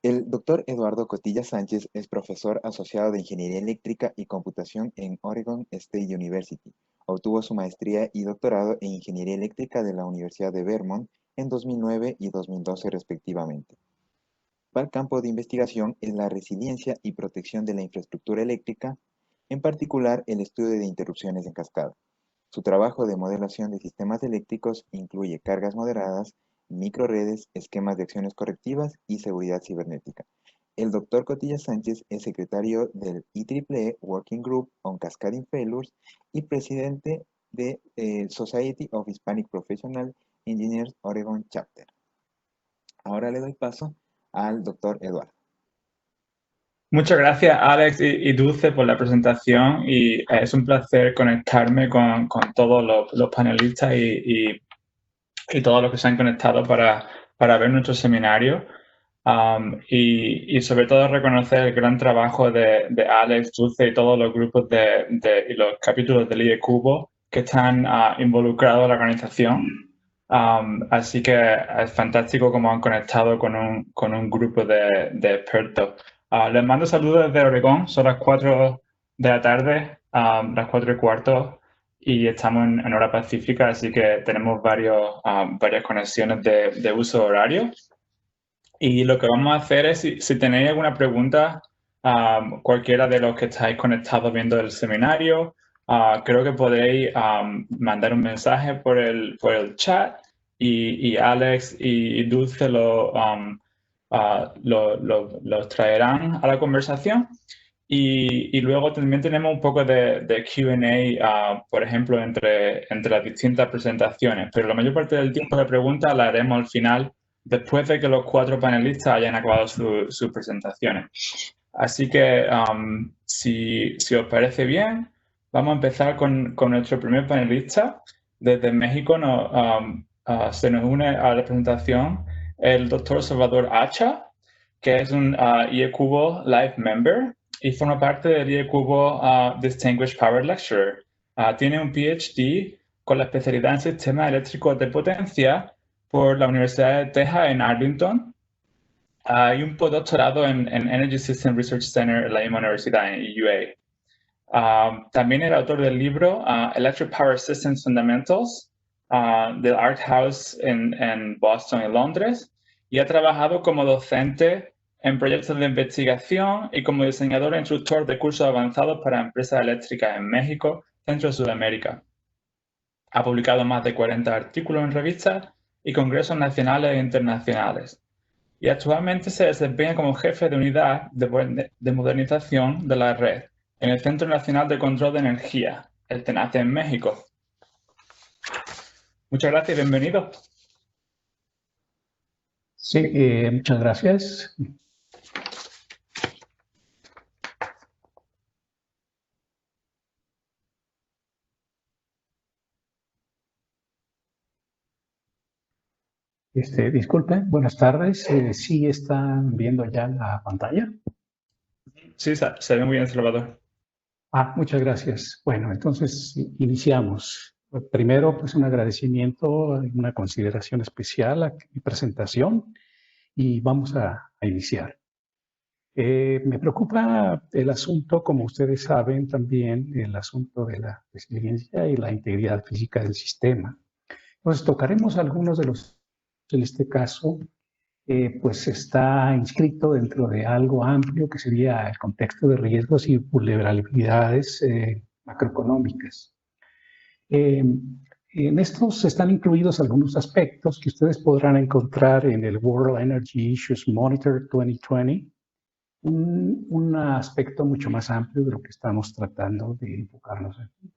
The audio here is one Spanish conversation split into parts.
El doctor Eduardo Cotilla Sánchez es profesor asociado de Ingeniería Eléctrica y Computación en Oregon State University. Obtuvo su maestría y doctorado en Ingeniería Eléctrica de la Universidad de Vermont en 2009 y 2012 respectivamente. Su campo de investigación es la resiliencia y protección de la infraestructura eléctrica, en particular el estudio de interrupciones en cascada. Su trabajo de modelación de sistemas eléctricos incluye cargas moderadas, microredes, esquemas de acciones correctivas y seguridad cibernética. El Dr. Cotilla Sánchez es secretario del IEEE Working Group on Cascading Failures y presidente de Society of Hispanic Professional Engineers Oregon Chapter. Ahora le doy paso al Dr. Eduardo. Muchas gracias, Alex y Dulce, por la presentación, y es un placer conectarme con todos los panelistas y todos los que se han conectado para ver nuestro seminario, y sobre todo reconocer el gran trabajo de Alex, Dulce y todos los grupos y los capítulos del IE Cubo que están involucrados en la organización. Así que es fantástico cómo han conectado con un grupo de expertos. Les mando saludos desde Oregón, son las 4 de la tarde, las 4:15, y estamos en hora pacífica, así que tenemos varias conexiones de uso horario. Y lo que vamos a hacer es, si tenéis alguna pregunta, cualquiera de los que estáis conectados viendo el seminario, creo que podéis mandar un mensaje por el chat, y Alex y Dulce los traerán a la conversación. Y luego también tenemos un poco de Q&A, por ejemplo, entre las distintas presentaciones, pero la mayor parte del tiempo de preguntas la haremos al final, después de que los 4 panelistas hayan acabado sus presentaciones. Así que, si os parece bien, vamos a empezar con nuestro primer panelista. Desde México se nos une a la presentación el doctor Salvador Hacha, que es un IE Cubo Live Member y forma parte del IE Cubo Distinguished Power Lecturer. Tiene un PhD con la especialidad en sistemas eléctricos de potencia por la Universidad de Texas en Arlington, y un postdoctorado en Energy System Research Center en la misma universidad, en UA. También era autor del libro Electric Power Systems Fundamentals del Art House en Boston y Londres, y ha trabajado como docente en proyectos de investigación y como diseñador e instructor de cursos avanzados para empresas eléctricas en México, Centro y Sudamérica. Ha publicado más de 40 artículos en revistas y congresos nacionales e internacionales, y actualmente se desempeña como jefe de unidad de modernización de la red en el Centro Nacional de Control de Energía, el TENACE, en México. Muchas gracias y bienvenido. Sí, muchas gracias. Disculpen, buenas tardes. ¿Sí están viendo ya la pantalla? Sí, se ve muy bien, Salvador. Muchas gracias. Bueno, entonces iniciamos. Primero, pues un agradecimiento, una consideración especial a mi presentación, y vamos a iniciar. Me preocupa el asunto, como ustedes saben también, el asunto de la resiliencia y la integridad física del sistema. Entonces tocaremos algunos de los, en este caso, pues está inscrito dentro de algo amplio que sería el contexto de riesgos y vulnerabilidades macroeconómicas. En estos están incluidos algunos aspectos que ustedes podrán encontrar en el World Energy Issues Monitor 2020, un aspecto mucho más amplio de lo que estamos tratando de enfocarnos aquí.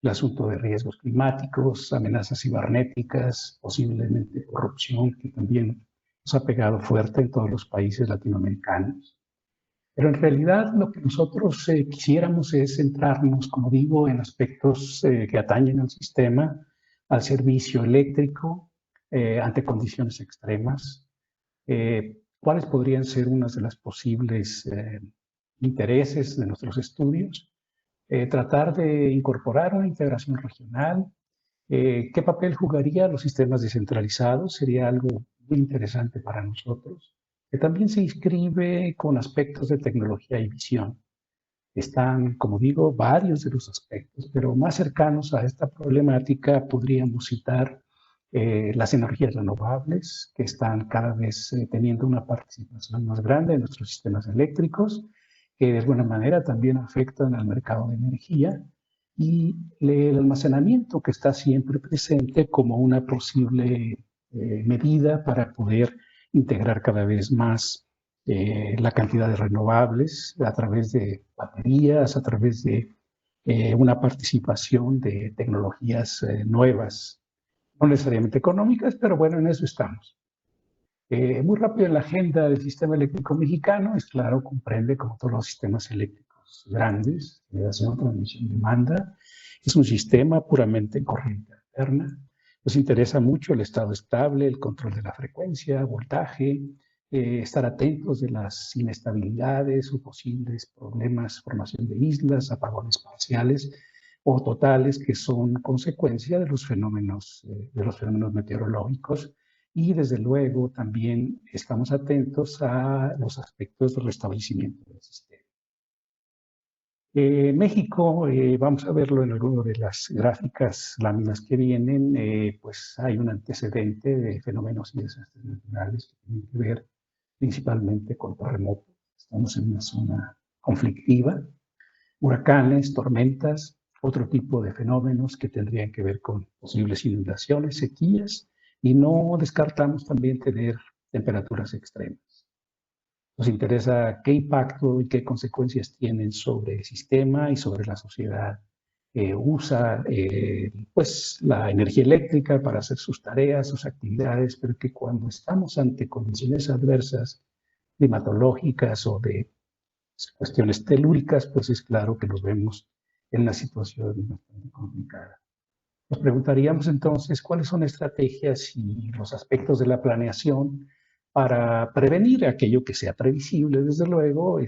El asunto de riesgos climáticos, amenazas cibernéticas, posiblemente corrupción, que también nos ha pegado fuerte en todos los países latinoamericanos. Pero en realidad lo que nosotros quisiéramos es centrarnos, como digo, en aspectos que atañen al sistema, al servicio eléctrico, ante condiciones extremas. ¿Cuáles podrían ser unas de las posibles intereses de nuestros estudios? Tratar de incorporar una integración regional. ¿Qué papel jugarían los sistemas descentralizados? Sería algo muy interesante para nosotros. que también se inscribe con aspectos de tecnología y visión. Están, como digo, varios de los aspectos, pero más cercanos a esta problemática podríamos citar las energías renovables, que están cada vez teniendo una participación más grande en nuestros sistemas eléctricos, que de alguna manera también afectan al mercado de energía, y el almacenamiento, que está siempre presente como una posible medida para poder integrar cada vez más la cantidad de renovables a través de baterías, a través de una participación de tecnologías nuevas, no necesariamente económicas, pero bueno, en eso estamos. Muy rápido en la agenda del sistema eléctrico mexicano, es claro, comprende como todos los sistemas eléctricos grandes, generación, transmisión, demanda. Es un sistema puramente en corriente alterna. Nos interesa mucho el estado estable, el control de la frecuencia, voltaje, estar atentos de las inestabilidades o posibles problemas, formación de islas, apagones parciales o totales, que son consecuencia de los fenómenos meteorológicos. Y desde luego también estamos atentos a los aspectos de restablecimiento del sistema. México, vamos a verlo en alguna de las gráficas, láminas que vienen, pues hay un antecedente de fenómenos y desastres naturales que tienen que ver principalmente con terremotos. Estamos en una zona conflictiva, huracanes, tormentas, otro tipo de fenómenos que tendrían que ver con posibles inundaciones, sequías, y no descartamos también tener temperaturas extremas. Nos interesa qué impacto y qué consecuencias tienen sobre el sistema y sobre la sociedad que usa pues, la energía eléctrica para hacer sus tareas, sus actividades, pero que cuando estamos ante condiciones adversas, climatológicas o de cuestiones telúricas, pues es claro que nos vemos en una situación bastante complicada. Nos preguntaríamos entonces cuáles son estrategias y los aspectos de la planeación para prevenir aquello que sea previsible. Desde luego,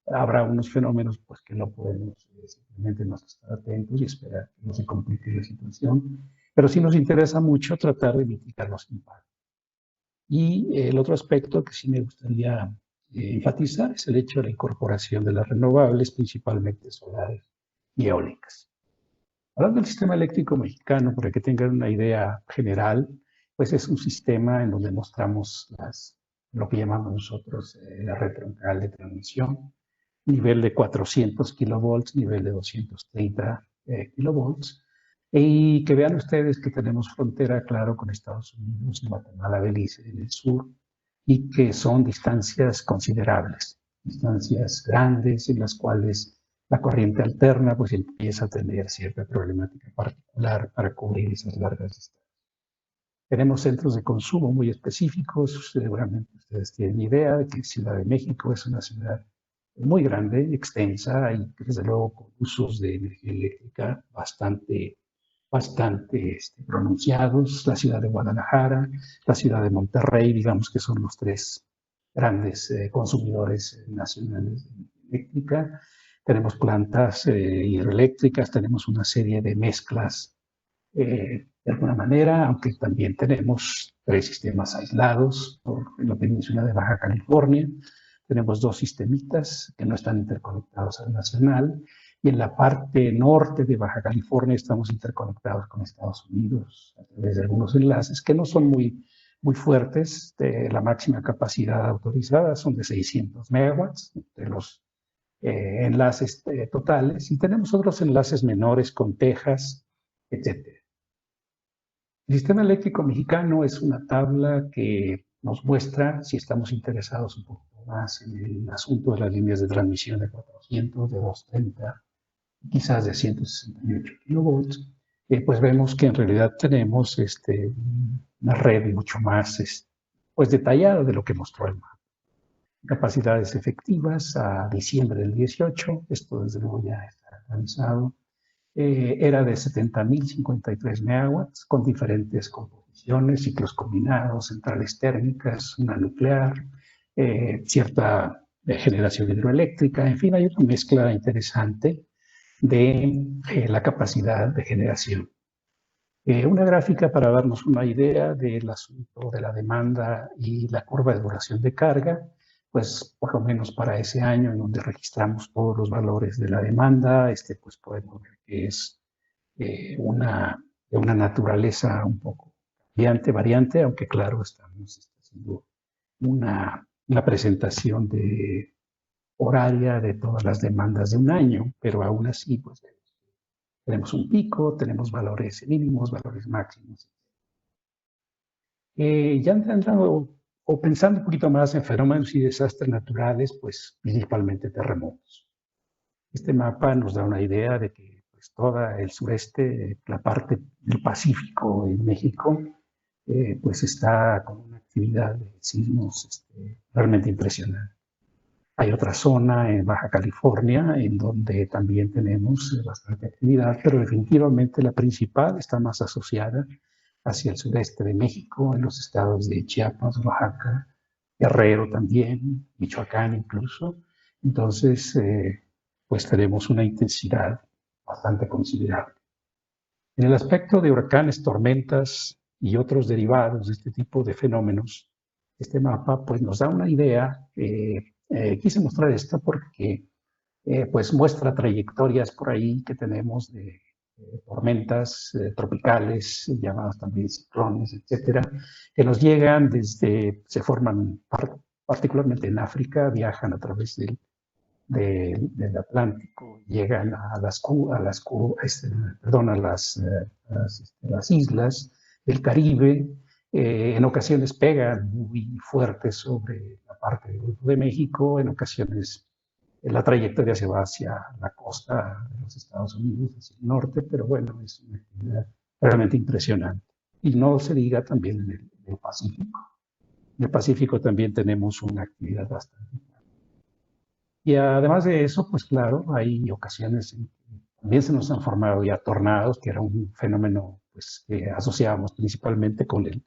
habrá unos fenómenos pues, que no podemos simplemente no estar atentos y esperar que no se complique la situación, pero sí nos interesa mucho tratar de mitigar los impactos. Y el otro aspecto que sí me gustaría enfatizar es el hecho de la incorporación de las renovables, principalmente solares y eólicas. Hablando del sistema eléctrico mexicano, para que tengan una idea general, pues es un sistema en donde mostramos lo que llamamos nosotros la red troncal de transmisión, nivel de 400 kilovolts, nivel de 230 kilovolts, y que vean ustedes que tenemos frontera, claro, con Estados Unidos y Guatemala, Belice en el sur, y que son distancias considerables, distancias grandes en las cuales la corriente alterna pues empieza a tener cierta problemática particular para cubrir esas largas distancias. Tenemos centros de consumo muy específicos, seguramente ustedes tienen idea de que Ciudad de México es una ciudad muy grande, extensa y desde luego con usos de energía eléctrica bastante pronunciados. La ciudad de Guadalajara, la ciudad de Monterrey, digamos que son los tres grandes consumidores nacionales de energía eléctrica. Tenemos plantas hidroeléctricas, tenemos una serie de mezclas de alguna manera, aunque también tenemos tres sistemas aislados en la península de Baja California. Tenemos dos sistemitas que no están interconectados al nacional, y en la parte norte de Baja California estamos interconectados con Estados Unidos a través de algunos enlaces que no son muy fuertes. La máxima capacidad autorizada son de 600 megawatts de los enlaces totales, y tenemos otros enlaces menores con Texas, etc. El sistema eléctrico mexicano es una tabla que nos muestra, si estamos interesados un poco más en el asunto de las líneas de transmisión de 400, de 230, quizás de 168 kilovolts, pues vemos que en realidad tenemos una red mucho más pues detallada de lo que mostró el mapa. Capacidades efectivas a diciembre del 18, esto desde luego ya está actualizado, era de 70.053 megawatts con diferentes composiciones, ciclos combinados, centrales térmicas, una nuclear, cierta generación hidroeléctrica, en fin, hay una mezcla interesante de la capacidad de generación. Una gráfica para darnos una idea del asunto de la demanda y la curva de duración de carga, pues por lo menos para ese año en donde registramos todos los valores de la demanda, pues podemos ver que es de una naturaleza un poco variante, aunque claro, estamos haciendo una presentación horaria de todas las demandas de un año, pero aún así, pues tenemos un pico, tenemos valores mínimos, valores máximos. Ya entrando o pensando un poquito más en fenómenos y desastres naturales, pues principalmente terremotos. Este mapa nos da una idea de que pues, toda el sureste, la parte del Pacífico en México, pues está con una actividad de sismos realmente impresionante. Hay otra zona en Baja California en donde también tenemos bastante actividad, pero definitivamente la principal está más asociada hacia el sureste de México, en los estados de Chiapas, Oaxaca, Guerrero también, Michoacán incluso. Entonces, pues tenemos una intensidad bastante considerable. En el aspecto de huracanes, tormentas y otros derivados de este tipo de fenómenos, este mapa pues nos da una idea. Quise mostrar esto porque pues muestra trayectorias por ahí que tenemos de tormentas tropicales, llamadas también ciclones, etcétera, que nos llegan se forman particularmente en África, viajan a través del Atlántico, llegan a las islas del Caribe, en ocasiones pegan muy fuerte sobre la parte del Golfo de México, en ocasiones la trayectoria se va hacia la costa de los Estados Unidos, hacia el norte, pero bueno, es una actividad realmente impresionante. Y no se diga también en el Pacífico. En el Pacífico también tenemos una actividad bastante. Y además de eso, pues claro, hay ocasiones en que también se nos han formado ya tornados, que era un fenómeno pues, que asociábamos principalmente con el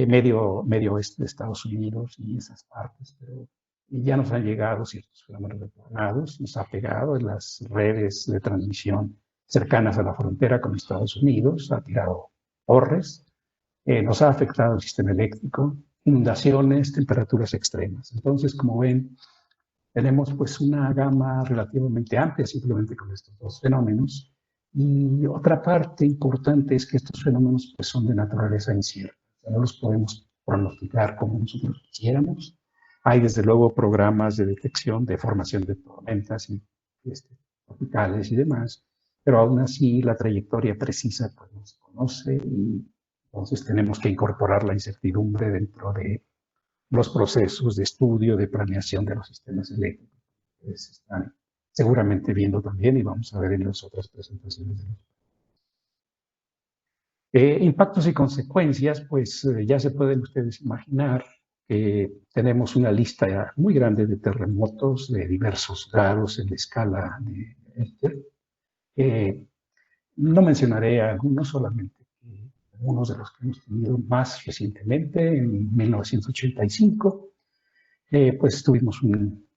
medio oeste de Estados Unidos y esas partes, pero ya nos han llegado ciertos fenómenos de tornados, nos ha pegado en las redes de transmisión cercanas a la frontera con Estados Unidos, ha tirado torres, nos ha afectado el sistema eléctrico, inundaciones, temperaturas extremas. Entonces, como ven, tenemos pues una gama relativamente amplia simplemente con estos dos fenómenos. Y otra parte importante es que estos fenómenos pues, son de naturaleza incierta. O sea, no los podemos pronosticar como nosotros quisiéramos. Hay desde luego programas de detección de formación de tormentas tropicales y demás, pero aún así la trayectoria precisa pues, no se conoce y entonces tenemos que incorporar la incertidumbre dentro de los procesos de estudio, de planeación de los sistemas eléctricos que se están seguramente viendo también y vamos a ver en las otras presentaciones. Impactos y consecuencias, pues ya se pueden ustedes imaginar que tenemos una lista muy grande de terremotos de diversos grados en la escala de Richter. No mencionaré algunos, solamente algunos de los que hemos tenido más recientemente, en 1985, pues tuvimos un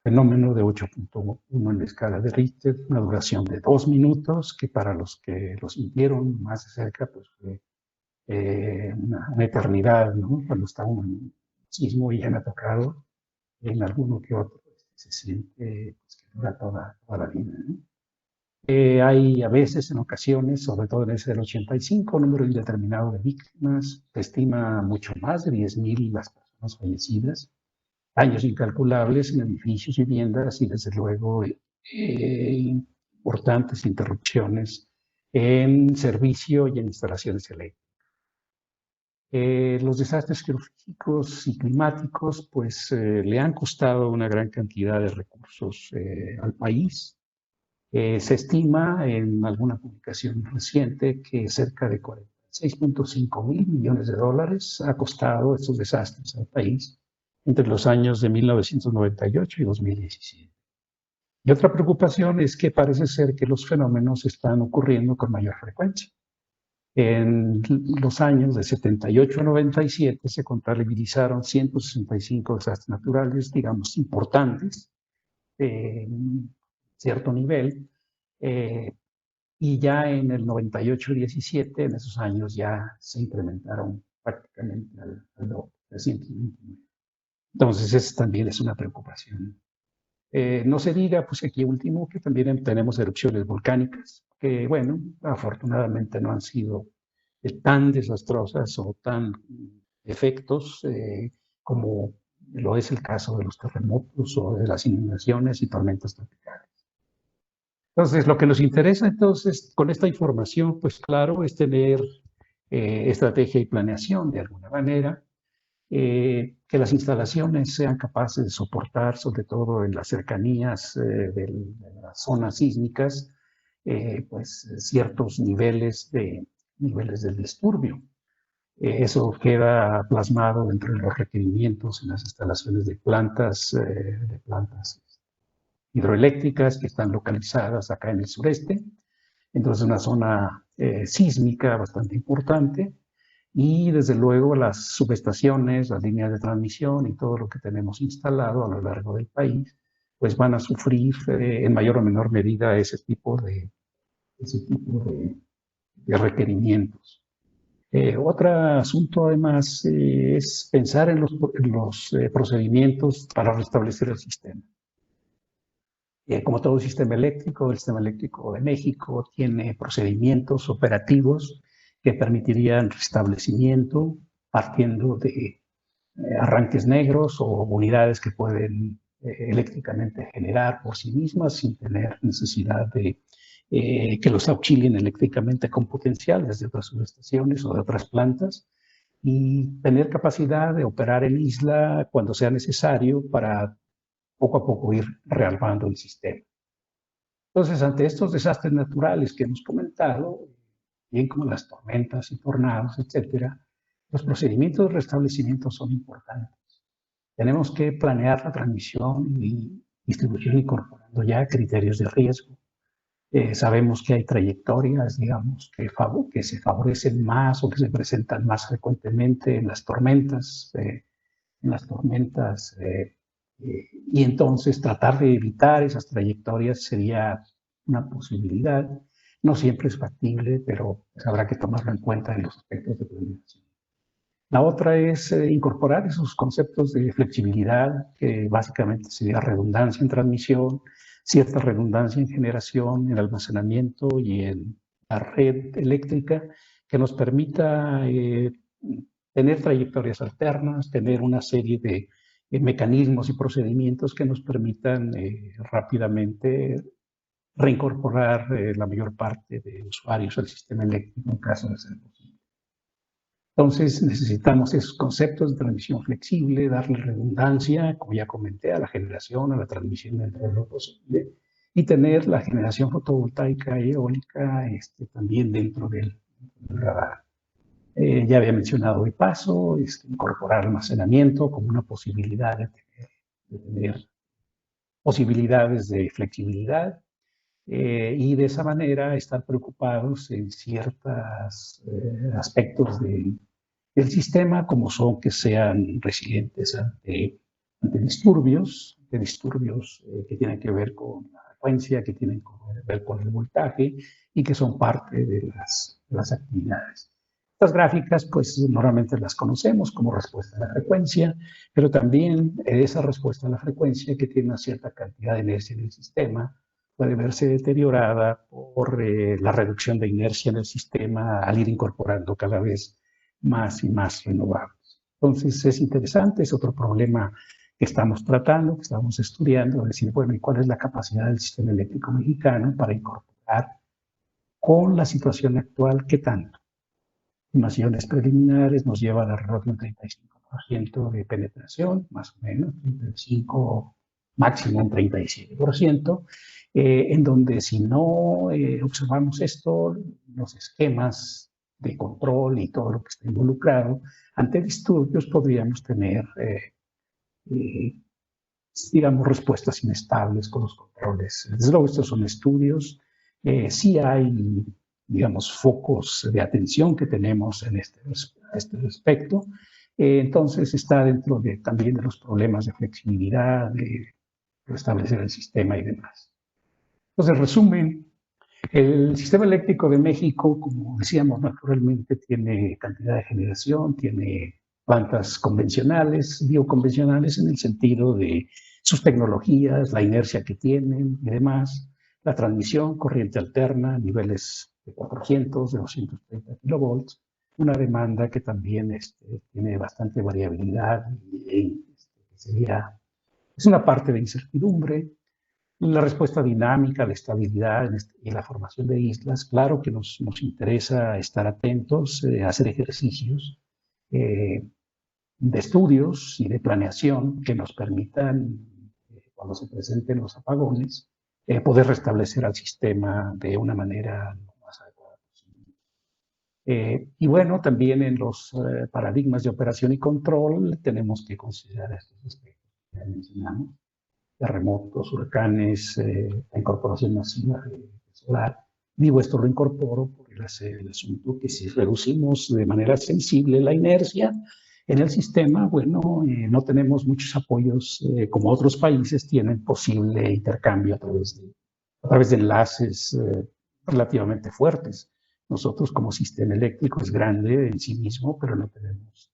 fenómeno de 8.1 en la escala de Richter, una duración de 2 minutos, que para los que lo sintieron más de cerca, pues fue una eternidad, ¿no? Cuando está un sismo y ya me ha tocado en alguno que otro, se siente pues, que dura toda la vida, ¿no? Hay a veces, en ocasiones, sobre todo en ese del 85, número indeterminado de víctimas, se estima mucho más de 10.000 las personas fallecidas, daños incalculables en edificios, viviendas y desde luego importantes interrupciones en servicio y en instalaciones eléctricas. Los desastres geológicos y climáticos pues le han costado una gran cantidad de recursos al país. Se estima en alguna publicación reciente que cerca de 46.5 mil millones de dólares ha costado estos desastres al país entre los años de 1998 y 2017. Y otra preocupación es que parece ser que los fenómenos están ocurriendo con mayor frecuencia. En los años de 78 a 97 se contabilizaron 165 desastres naturales, digamos, importantes, de cierto nivel, y ya en el 98-17, en esos años ya se incrementaron prácticamente al doble, 329. Entonces, esa también es una preocupación. No se diga, pues aquí último, que también tenemos erupciones volcánicas, que bueno, afortunadamente no han sido tan desastrosas o tan efectos como lo es el caso de los terremotos o de las inundaciones y tormentas tropicales. Entonces, lo que nos interesa entonces con esta información, pues claro, es tener estrategia y planeación de alguna manera, que las instalaciones sean capaces de soportar, sobre todo en las cercanías de las zonas sísmicas, pues ciertos niveles del disturbio. Eso queda plasmado dentro de los requerimientos en las instalaciones de plantas hidroeléctricas que están localizadas acá en el sureste. Entonces, una zona sísmica bastante importante. Y desde luego las subestaciones, las líneas de transmisión y todo lo que tenemos instalado a lo largo del país, pues van a sufrir en mayor o menor medida ese tipo de requerimientos. Otro asunto además es pensar en los procedimientos para restablecer el sistema. Como todo sistema eléctrico, el sistema eléctrico de México tiene procedimientos operativos que permitirían restablecimiento partiendo de arranques negros o unidades que pueden eléctricamente generar por sí mismas sin tener necesidad de que los auxilien eléctricamente con potencial desde otras subestaciones o de otras plantas, y tener capacidad de operar en isla cuando sea necesario para poco a poco ir rearmando el sistema. Entonces, ante estos desastres naturales que hemos comentado, bien como las tormentas y tornados, etcétera, los procedimientos de restablecimiento son importantes. Tenemos que planear la transmisión y distribución incorporando ya criterios de riesgo. Sabemos que hay trayectorias, digamos, que se favorecen más o que se presentan más frecuentemente en las tormentas, y entonces tratar de evitar esas trayectorias sería una posibilidad. No siempre es factible, pero pues habrá que tomarlo en cuenta en los aspectos de planeación. La otra es incorporar esos conceptos de flexibilidad, que básicamente sería redundancia en transmisión, cierta redundancia en generación, en almacenamiento y en la red eléctrica, que nos permita tener trayectorias alternas, tener una serie de mecanismos y procedimientos que nos permitan rápidamente reincorporar la mayor parte de usuarios al sistema eléctrico en caso de ser posible. Entonces necesitamos esos conceptos de transmisión flexible, darle redundancia, como ya comenté, a la generación, a la transmisión dentro de lo posible, y tener la generación fotovoltaica y eólica también dentro del radar. Ya había mencionado de paso, incorporar almacenamiento como una posibilidad de tener posibilidades de flexibilidad, y de esa manera estar preocupados en ciertos aspectos del sistema, como son que sean resilientes ante disturbios que tienen que ver con la frecuencia, que tienen que ver con el voltaje y que son parte de las actividades. Estas gráficas, pues normalmente las conocemos como respuesta a la frecuencia, pero también esa respuesta a la frecuencia, que tiene una cierta cantidad de inercia en el sistema, puede verse deteriorada por la reducción de inercia en el sistema al ir incorporando cada vez más y más renovables. Entonces es interesante, es otro problema que estamos tratando, que estamos estudiando, decir, bueno, ¿y cuál es la capacidad del sistema eléctrico mexicano para incorporar con la situación actual? ¿Qué tanto? Estimaciones preliminares nos llevan alrededor de un 35% de penetración, más o menos, 35%, máximo un 37%, en donde si no observamos esto, los esquemas de control y todo lo que está involucrado, ante disturbios podríamos tener, digamos, respuestas inestables con los controles. Desde luego, estos son estudios. Sí hay, digamos, focos de atención que tenemos en este respecto. Entonces está dentro también de los problemas de flexibilidad, de restablecer el sistema y demás. Entonces, en resumen, El sistema eléctrico de México, como decíamos, naturalmente tiene cantidad de generación, tiene plantas convencionales, bioconvencionales en el sentido de sus tecnologías, la inercia que tienen y demás, la transmisión, corriente alterna, niveles de 400, de 230 kilovolts, una demanda que también tiene bastante variabilidad y es una parte de incertidumbre. La respuesta dinámica, la estabilidad y la formación de islas, claro que nos interesa estar atentos, hacer ejercicios de estudios y de planeación que nos permitan, cuando se presenten los apagones, poder restablecer al sistema de una manera lo más adecuada posible. Y bueno, también en los paradigmas de operación y control tenemos que considerar estos aspectos que ya mencionamos: terremotos, huracanes, la incorporación masiva de solar. Digo, esto lo incorporo por el asunto que si reducimos de manera sensible la inercia en el sistema, bueno, no tenemos muchos apoyos como otros países tienen posible intercambio a través de enlaces relativamente fuertes. Nosotros como sistema eléctrico es grande en sí mismo, pero no tenemos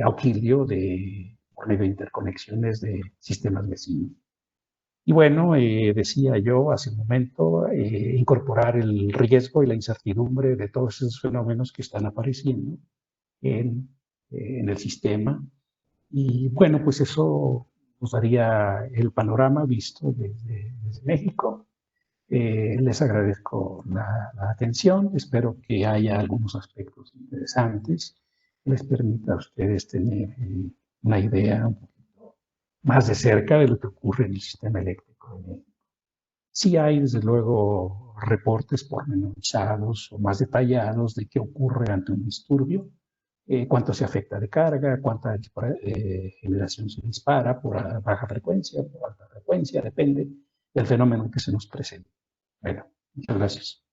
auxilio por medio de interconexiones de sistemas vecinos. Y bueno, decía yo hace un momento, incorporar el riesgo y la incertidumbre de todos esos fenómenos que están apareciendo en el sistema. Y bueno, pues eso nos daría el panorama visto desde México. Les agradezco la atención, espero que haya algunos aspectos interesantes que les permita a ustedes tener una idea un poquito más de cerca de lo que ocurre en el sistema eléctrico de México. Sí hay, desde luego, reportes pormenorizados o más detallados de qué ocurre ante un disturbio, cuánto se afecta de carga, cuánta generación se dispara por baja frecuencia, por alta frecuencia, depende del fenómeno que se nos presente. Bueno, muchas gracias.